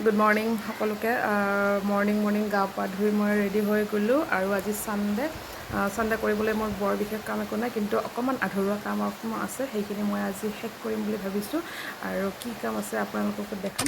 Good morning সকলোকে। Morning গা পা ধুই মই ৰেডি হৈ গ'লোঁ আৰু আজি ছানডে কৰিবলৈ মোৰ বৰ বিশেষ কাম একো নাই, কিন্তু অকণমান আধৰুৱা কাম অকণমান আছে, সেইখিনি মই আজি শেষ কৰিম বুলি ভাবিছোঁ। আৰু কি কাম আছে আপোনালোককো দেখাম।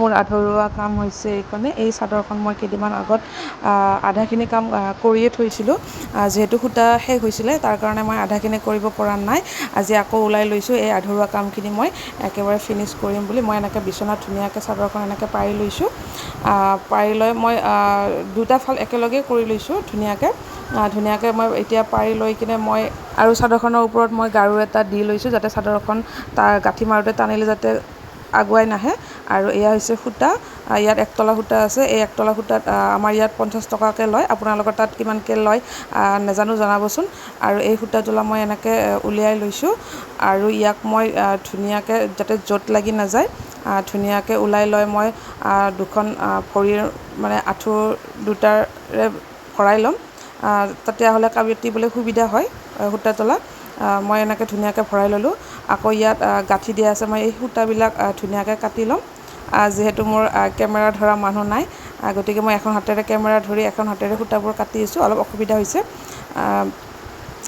মোৰ আধৰুৱা কাম হৈছে এই চাদৰখন মই কেইদিনমান আগত আধাখিনি কাম কৰিয়ে থৈছিলোঁ। যিহেতু সূতা শেষ হৈছিলে, তাৰ কাৰণে মই আধাখিনি কৰিব পৰা নাই। আজি আকৌ ওলাই লৈছোঁ এই আধৰুৱা কামখিনি মই একেবাৰে ফিনিছ কৰিম বুলি। মই এনেকৈ বিচনাত ধুনীয়াকৈ চাদৰখন এনেকৈ পাৰি লৈছোঁ। পাৰি লৈ মই দুটা ফাল একেলগে কৰি লৈছোঁ ধুনীয়াকৈ মই এতিয়া পাৰি লৈ কিনে মই আৰু চাদৰখনৰ ওপৰত মই গাৰু এটা দি লৈছোঁ, যাতে চাদৰখন তাৰ গাঁঠি মাৰোঁতে টানিলে যাতে আগুৱাই নাহে। আৰু এয়া হৈছে সূতা। ইয়াত একতলা সূতা আছে। এই একতলা সূতাত আমাৰ ইয়াত 50 টকাকৈ লয়। আপোনালোকৰ তাত কিমানকৈ লয় নাজানো, জনাবচোন। আৰু এই সূতা তোলা মই এনেকৈ উলিয়াই লৈছোঁ আৰু ইয়াক মই ধুনীয়াকৈ যাতে য'ত লাগি নাযায় ধুনীয়াকৈ ওলাই লৈ মই দুখন ভৰিৰ মানে আঁঠু দুটাৰে ভৰাই ল'ম, তেতিয়াহ'লে কাটিবলৈ সুবিধা হয় সূতা তোলা। মই এনেকৈ ধুনীয়াকৈ ভৰাই ল'লোঁ। আকৌ ইয়াত গাঁঠি দিয়া আছে, মই এই সূতাবিলাক ধুনীয়াকৈ কাটি ল'ম। যিহেতু মোৰ কেমেৰা ধৰা মানুহ নাই, গতিকে মই এখন হাতেৰে কেমেৰা ধৰি এখন হাতেৰে সূতাবোৰ কাটি আছোঁ। অলপ অসুবিধা হৈছে।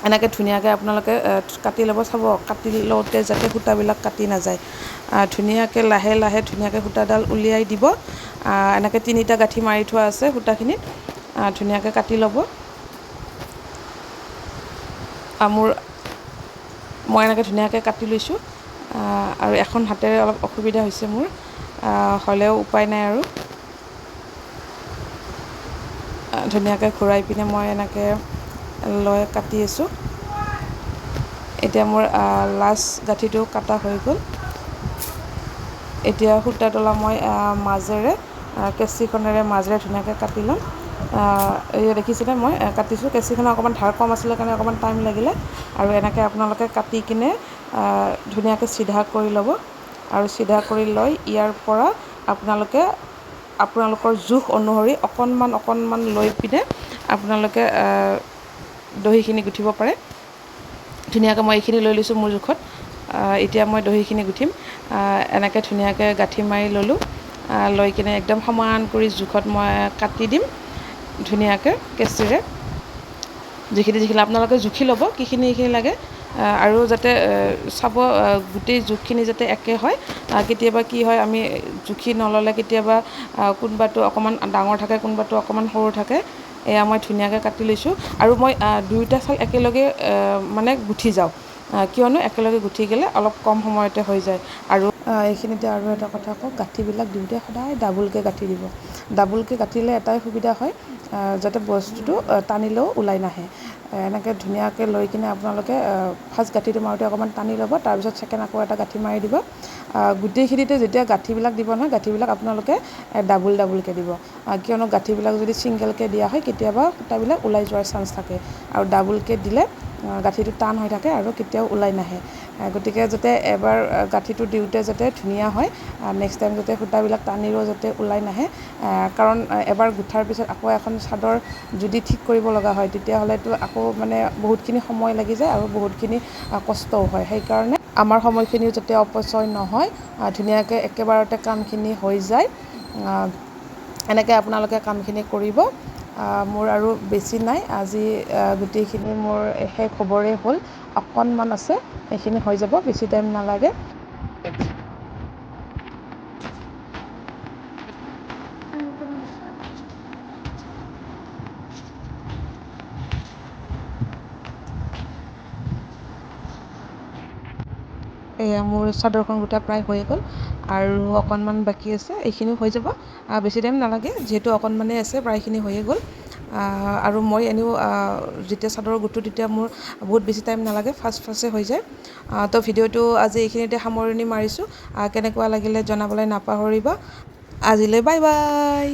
এনেকৈ ধুনীয়াকৈ আপোনালোকে কাটি ল'ব। চাব, কাটি লওঁতে যাতে সূতাবিলাক কাটি নাযায়। ধুনীয়াকৈ লাহে লাহে ধুনীয়াকৈ সূতাডাল উলিয়াই দিব। এনেকৈ 3টা গাঁঠি মাৰি থোৱা আছে সূতাখিনিত, ধুনীয়াকৈ কাটি ল'ব। মই এনেকৈ ধুনীয়াকৈ কাটি লৈছোঁ। আৰু এখন হাতেৰে অলপ অসুবিধা হৈছে মোৰ, হ'লেও উপায় নাই আৰু। ধুনীয়াকৈ ঘূৰাই পিনে মই এনেকৈ লৈ কাটি আছোঁ। এতিয়া মোৰ লাষ্ট গাঁঠিটো কটা হৈ গ'ল। এতিয়া সূতা তোলা মই মাজেৰে কেঁচিখনেৰে মাজেৰে ধুনীয়াকৈ কাটি ল'ম। এই দেখিছেনে মই কাটিছোঁ। কেঁচিখনৰ অকণমান ধাৰ কম আছিলে কাৰণে অকণমান টাইম লাগিলে। আৰু এনেকৈ আপোনালোকে কাটি কিনে ধুনীয়াকৈ চিধা কৰি ল'ব। আৰু চিধা কৰি লৈ ইয়াৰ পৰা আপোনালোকৰ জোখ অনুসৰি অকণমান লৈ পিনে আপোনালোকে দহিখিনি গুঠিব পাৰে। ধুনীয়াকৈ মই এইখিনি লৈ লৈছোঁ মোৰ জোখত। এতিয়া মই দহিখিনি গুঠিম। এনেকৈ ধুনীয়াকৈ গাঁঠি মাৰি ল'লোঁ। লৈ কিনে একদম সমান কৰি জোখত মই কাটি দিম ধুনীয়াকৈ কেঁচিৰে। যিখিনি আপোনালোকে জুখি ল'ব কিখিনি লাগে। আৰু যাতে চাব গোটেই জোখখিনি যাতে একে হয়। কেতিয়াবা কি হয়, আমি জুখি নল'লে কেতিয়াবা কোনোবাটো অকণমান ডাঙৰ থাকে, কোনোবাটো অকণমান সৰু থাকে। এয়া মই ধুনীয়াকৈ কাটি লৈছোঁ। আৰু মই দুয়োটা ফাল একেলগে মানে গুঠি যাওঁ, কিয়নো একেলগে গুঠি গ'লে অলপ কম সময়তে হৈ যায়। আৰু এইখিনিতে আৰু এটা কথা কওঁ, গাঁঠিবিলাক দিওঁতে সদায় ডাবুলকৈ গাঁঠি দিব। ডাবুলকৈ গাঁঠিলে এটাই সুবিধা হয়, যাতে বস্তুটো টানিলেও ওলাই নাহে। এনেকৈ ধুনীয়াকৈ লৈ কিনে আপোনালোকে ফাৰ্ষ্ট গাঁঠিটো মাৰোঁতে অকণমান টানি ল'ব, তাৰপিছত ছেকেণ্ড আকৌ এটা গাঁঠি মাৰি দিব। গোটেইখিনিতে যেতিয়া গাঁঠিবিলাক দিব নহয়, গাঁঠিবিলাক আপোনালোকে ডাবুলকৈ দিব। কিয়নো গাঁঠিবিলাক যদি ছিংগলকৈ দিয়া হয়, কেতিয়াবা সূতাবিলাক ওলাই যোৱাৰ চান্স থাকে। আৰু ডাবুলকৈ দিলে গাঁঠিটো টান হৈ থাকে আৰু কেতিয়াও ওলাই নাহে। গতিকে যাতে এবাৰ গাঁঠিটো দিওঁতে যাতে ধুনীয়া হয়, নেক্সট টাইম যাতে সূতাবিলাক টানিলেও যাতে ওলাই নাহে। কাৰণ এবাৰ গুঠাৰ পিছত আকৌ এখন চাদৰ যদি ঠিক কৰিব লগা হয়, তেতিয়াহ'লেতো আকৌ মানে বহুতখিনি সময় লাগি যায় আৰু বহুতখিনি কষ্টও হয়। সেইকাৰণে আমাৰ সময়খিনিও যাতে অপচয় নহয়, ধুনীয়াকৈ একেবাৰতে কামখিনি হৈ যায়, এনেকৈ আপোনালোকে কামখিনি কৰিব। মোৰ আৰু বেছি নাই, আজি গোটেইখিনি মোৰ শেষ হ'বৰে হ'ল। অকণমান আছে, সেইখিনি হৈ যাব, বেছি টাইম নালাগে। এয়া মোৰ চাদৰখন গোটা প্ৰায় হৈয়ে গ'ল আৰু অকণমান বাকী আছে, এইখিনিও হৈ যাব। বেছি টাইম নালাগে, যিহেতু অকণমানেই আছে, প্ৰায়খিনি হৈয়ে গ'ল। আৰু মই এনেও যেতিয়া চাদৰ গুঠোঁ তেতিয়া মোৰ বহুত বেছি টাইম নালাগে, ফাষ্টে হৈ যায়। তো ভিডিঅ'টো আজি এইখিনিতে সামৰণি মাৰিছোঁ। কেনেকুৱা লাগিলে জনাবলৈ নাপাহৰিবা। আজিলৈ বাই বাই।